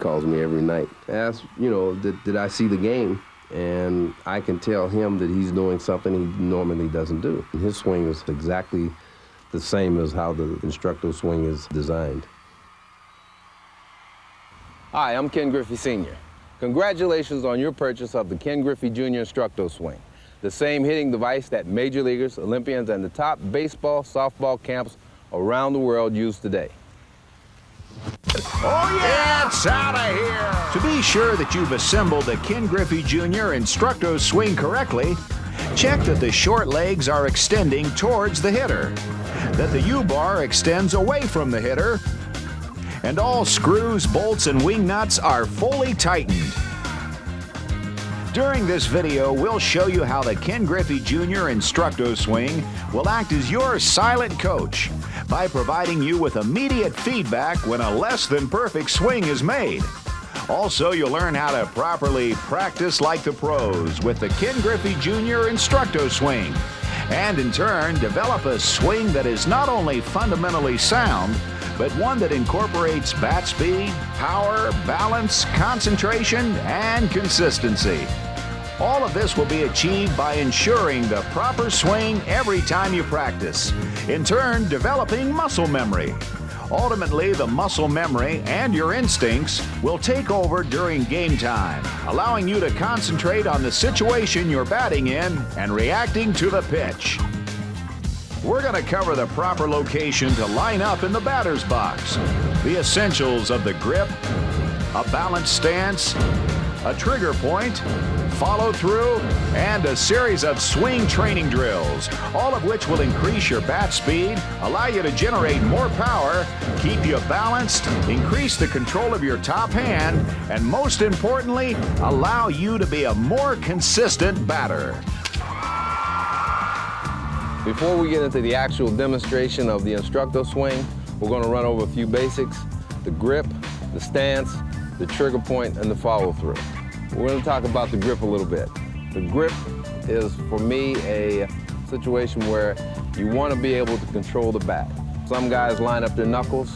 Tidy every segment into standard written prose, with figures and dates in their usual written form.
calls me every night. Asks, you know, did I see the game? And I can tell him that he's doing something he normally doesn't do. And his swing is exactly the same as how the Instructo SWING is designed. Hi, I'm Ken Griffey Sr. Congratulations on your purchase of the Ken Griffey Jr. Instructo SWING, the same hitting device that major leaguers, Olympians, and the top baseball, softball camps around the world use today. Oh yeah, it's out of here! To be sure that you've assembled the Ken Griffey Jr. Instructo SWING correctly, check that the short legs are extending towards the hitter, that the U-bar extends away from the hitter, and all screws, bolts, and wing nuts are fully tightened. During this video, we'll show you how the Ken Griffey Jr. Instructo SWING will act as your silent coach by providing you with immediate feedback when a less than perfect swing is made. Also, you'll learn how to properly practice like the pros with the Ken Griffey Jr. Instructo SWING, and in turn, develop a swing that is not only fundamentally sound, but one that incorporates bat speed, power, balance, concentration, and consistency. All of this will be achieved by ensuring the proper swing every time you practice, in turn developing muscle memory. Ultimately, the muscle memory and your instincts will take over during game time, allowing you to concentrate on the situation you're batting in and reacting to the pitch. We're going to cover the proper location to line up in the batter's box, the essentials of the grip, a balanced stance, a trigger point, follow through, and a series of swing training drills, all of which will increase your bat speed, allow you to generate more power, keep you balanced, increase the control of your top hand, and most importantly, allow you to be a more consistent batter. Before we get into the actual demonstration of the Instructo SWING, we're going to run over a few basics: the grip, the stance, the trigger point, and the follow-through. We're going to talk about the grip a little bit. The grip is, for me, a situation where you want to be able to control the bat. Some guys line up their knuckles.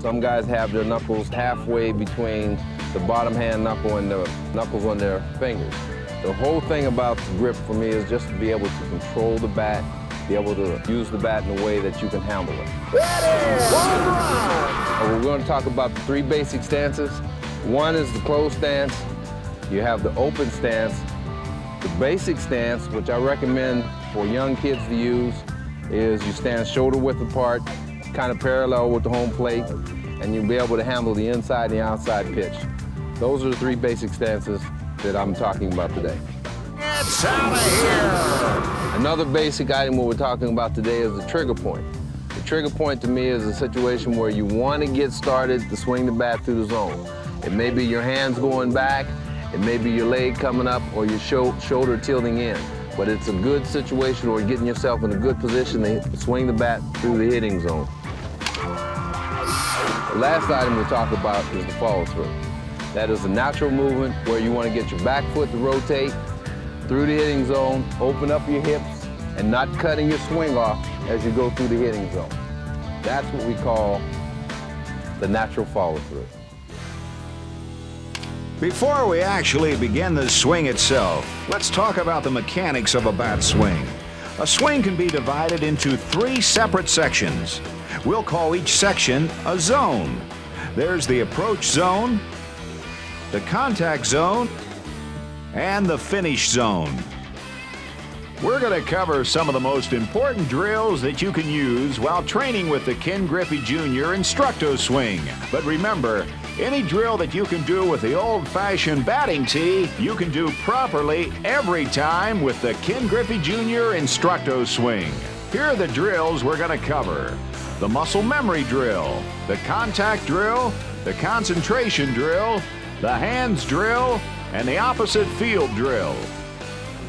Some guys have their knuckles halfway between the bottom hand knuckle and the knuckles on their fingers. The whole thing about the grip for me is just to be able to control the bat, be able to use the bat in a way that you can handle it. We're going to talk about the three basic stances. One is the closed stance. You have the open stance. The basic stance, which I recommend for young kids to use, is you stand shoulder width apart, kind of parallel with the home plate, and you'll be able to handle the inside and the outside pitch. Those are the three basic stances that I'm talking about today. It's out of here! Another basic item what we're talking about today is the trigger point. The trigger point to me is a situation where you want to get started to swing the bat through the zone. It may be your hands going back, it may be your leg coming up, or your shoulder tilting in. But it's a good situation or getting yourself in a good position to swing the bat through the hitting zone. The last item we'll talk about is the follow-through. That is a natural movement where you want to get your back foot to rotate through the hitting zone, open up your hips, and not cutting your swing off as you go through the hitting zone. That's what we call the natural follow-through. Before we actually begin the swing itself, let's talk about the mechanics of a bat swing. A swing can be divided into three separate sections. We'll call each section a zone. There's the approach zone, the contact zone, and the finish zone. We're going to cover some of the most important drills that you can use while training with the Ken Griffey Jr. Instructo SWING. But remember, any drill that you can do with the old-fashioned batting tee, you can do properly every time with the Ken Griffey Jr. Instructo SWING. Here are the drills we're going to cover: the muscle memory drill, the contact drill, the concentration drill, the hands drill, and the opposite field drill.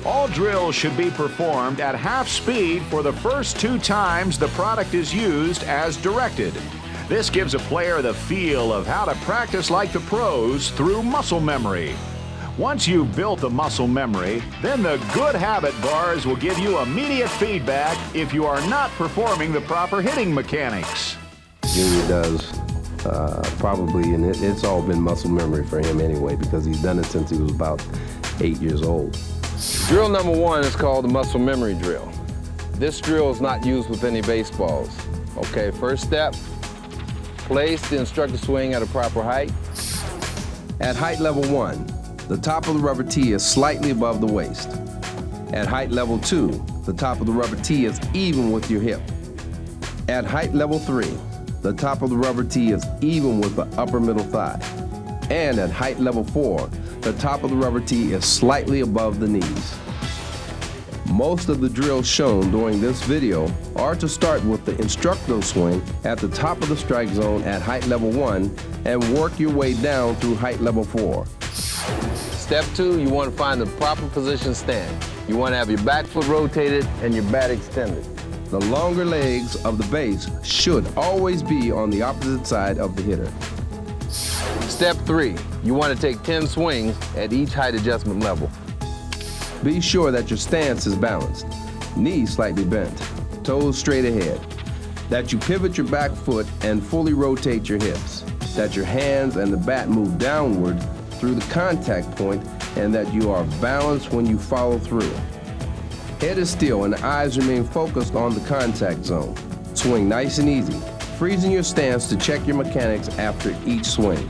All drills should be performed at half speed for the first 2 times the product is used as directed. This gives a player the feel of how to practice like the pros through muscle memory. Once you've built the muscle memory, then the good habit bars will give you immediate feedback if you are not performing the proper hitting mechanics. Junior does probably, and it's all been muscle memory for him anyway, because he's done it since he was about 8 years old. Drill number 1 is called the muscle memory drill. This drill is not used with any baseballs. Okay, first step, place the instructor swing at a proper height. At height level 1, the top of the rubber tee is slightly above the waist. At height level 2, the top of the rubber tee is even with your hip. At height level 3, the top of the rubber tee is even with the upper middle thigh. And at height level 4, the top of the rubber tee is slightly above the knees. Most of the drills shown during this video are to start with the Instructo swing at the top of the strike zone at height level 1 and work your way down through height level 4. Step 2, you want to find the proper position stand. You want to have your back foot rotated and your bat extended. The longer legs of the base should always be on the opposite side of the hitter. Step 3, you want to take 10 swings at each height adjustment level. Be sure that your stance is balanced, knees slightly bent, toes straight ahead, that you pivot your back foot and fully rotate your hips, that your hands and the bat move downward through the contact point, and that you are balanced when you follow through. Head is still and eyes remain focused on the contact zone. Swing nice and easy, freezing your stance to check your mechanics after each swing.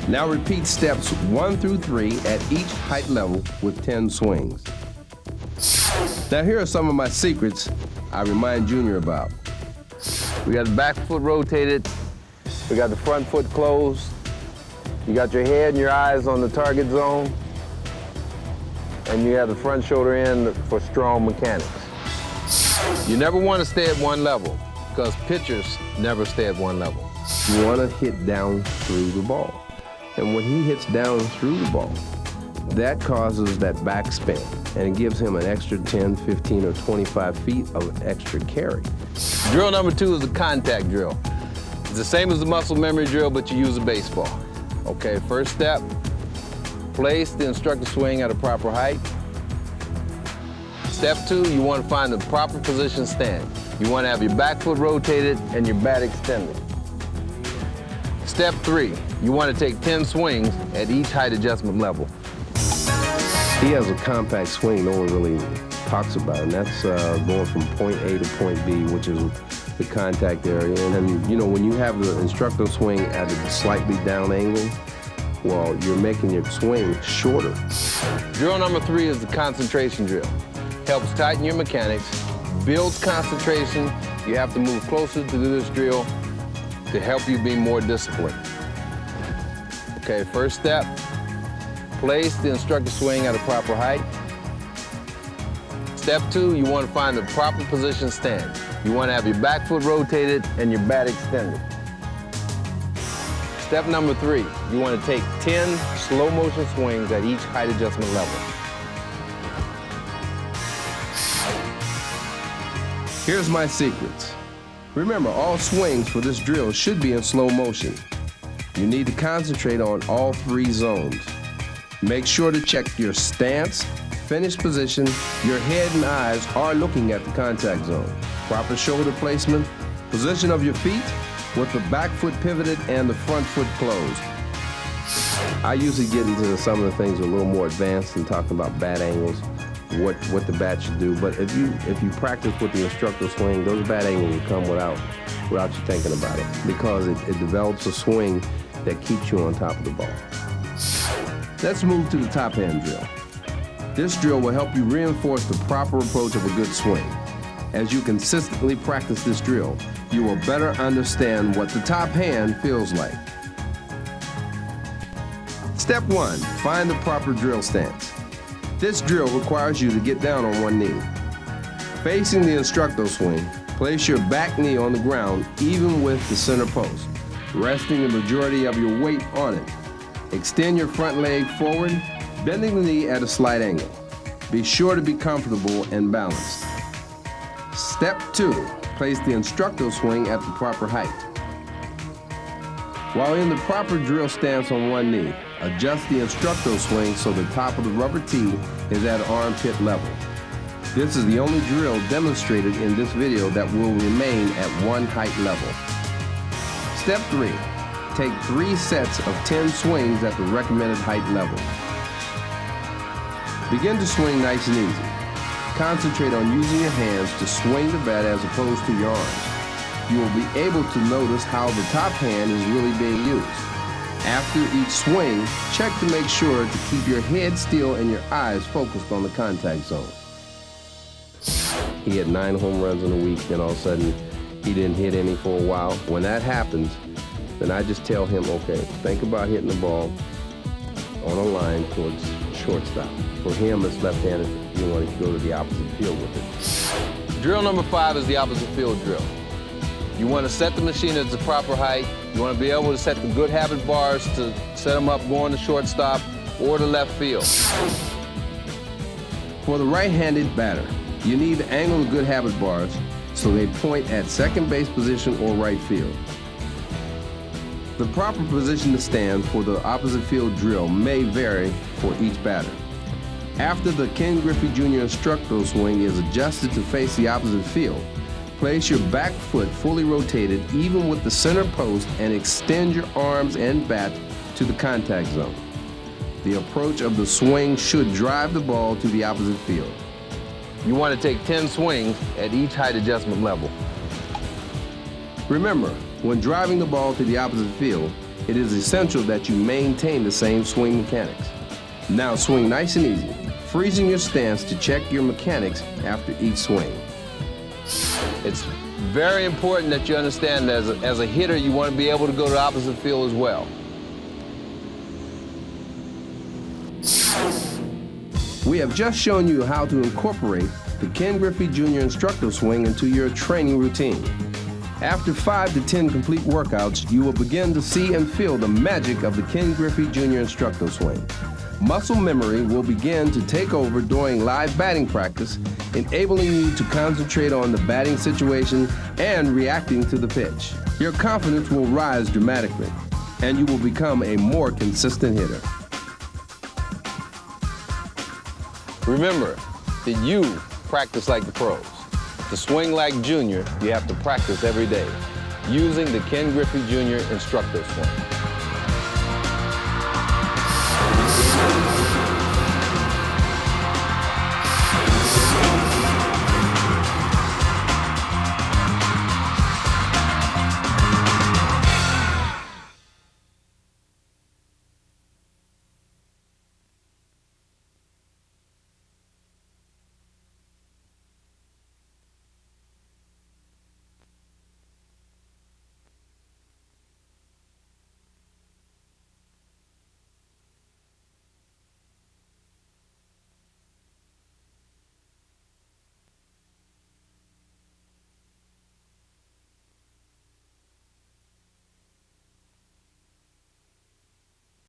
Now repeat steps 1 through 3 at each height level with 10 swings. Now here are some of my secrets I remind Junior about. We got the back foot rotated, we got the front foot closed, you got your head and your eyes on the target zone, and you have the front shoulder in for strong mechanics. You never want to stay at one level, because pitchers never stay at one level. You want to hit down through the ball. And when he hits down through the ball, that causes that backspin, and it gives him an extra 10, 15, or 25 feet of extra carry. Drill number 2 is the contact drill. It's the same as the muscle memory drill, but you use a baseball. Okay, first step, place the instructor swing at a proper height. Step 2, you want to find the proper position stand. You want to have your back foot rotated and your bat extended. Step 3, you want to take 10 swings at each height adjustment level. He has a compact swing no one really talks about, and that's going from point A to point B, which is the contact area. And you know, when you have the Instructo swing at a slightly down angle, well, you're making your swing shorter. Drill number 3 is the concentration drill. Helps tighten your mechanics, builds concentration. You have to move closer to do this drill to help you be more disciplined. Okay, first step, place the instructor swing at a proper height. Step 2, you want to find the proper position stand. You want to have your back foot rotated and your bat extended. Step number 3, you want to take 10 slow motion swings at each height adjustment level. Here's my secrets. Remember, all swings for this drill should be in slow motion. You need to concentrate on all 3 zones. Make sure to check your stance, finish position, your head and eyes are looking at the contact zone. Proper shoulder placement, position of your feet with the back foot pivoted and the front foot closed. I usually get into some of the things a little more advanced and talking about bat angles, what the bat should do. But if you practice with the Instructo swing, those bat angles will come without you thinking about it, because it develops a swing that keeps you on top of the ball. Let's move to the top hand drill. This drill will help you reinforce the proper approach of a good swing. As you consistently practice this drill, you will better understand what the top hand feels like. Step 1, find the proper drill stance. This drill requires you to get down on one knee. Facing the Instructo swing, place your back knee on the ground even with the center post, resting the majority of your weight on it. Extend your front leg forward, bending the knee at a slight angle. Be sure to be comfortable and balanced. Step 2, place the Instructo swing at the proper height. While in the proper drill stance on one knee, adjust the Instructo swing so the top of the rubber tee is at armpit level. This is the only drill demonstrated in this video that will remain at one height level. Step 3, Take 3 sets of 10 swings at the recommended height level. Begin to swing nice and easy. Concentrate on using your hands to swing the bat as opposed to your arms. You will be able to notice how the top hand is really being used. After each swing, check to make sure to keep your head still and your eyes focused on the contact zone. He had 9 home runs in a week, and all of a sudden, he didn't hit any for a while. When that happens, then I just tell him, okay, think about hitting the ball on a line towards shortstop. For him, it's left-handed. You want to go to the opposite field with it. Drill number 5 is the opposite field drill. You want to set the machine at the proper height. You want to be able to set the good habit bars to set them up going to shortstop or to left field. For the right-handed batter, you need to angle the good habit bars so they point at second base position or right field. The proper position to stand for the opposite field drill may vary for each batter. After the Ken Griffey Jr. Instructo swing is adjusted to face the opposite field, place your back foot fully rotated even with the center post and extend your arms and bat to the contact zone. The approach of the swing should drive the ball to the opposite field. You want to take 10 swings at each height adjustment level. Remember, when driving the ball to the opposite field, it is essential that you maintain the same swing mechanics. Now swing nice and easy, freezing your stance to check your mechanics after each swing. It's very important that you understand that as a hitter, you want to be able to go to the opposite field as well. We have just shown you how to incorporate the Ken Griffey Jr. Instructo swing into your training routine. After 5 to 10 complete workouts, you will begin to see and feel the magic of the Ken Griffey Jr. Instructo swing. Muscle memory will begin to take over during live batting practice, enabling you to concentrate on the batting situation and reacting to the pitch. Your confidence will rise dramatically, and you will become a more consistent hitter. Remember that you practice like the pros. To swing like Junior, you have to practice every day using the Ken Griffey Jr. Instructo swing.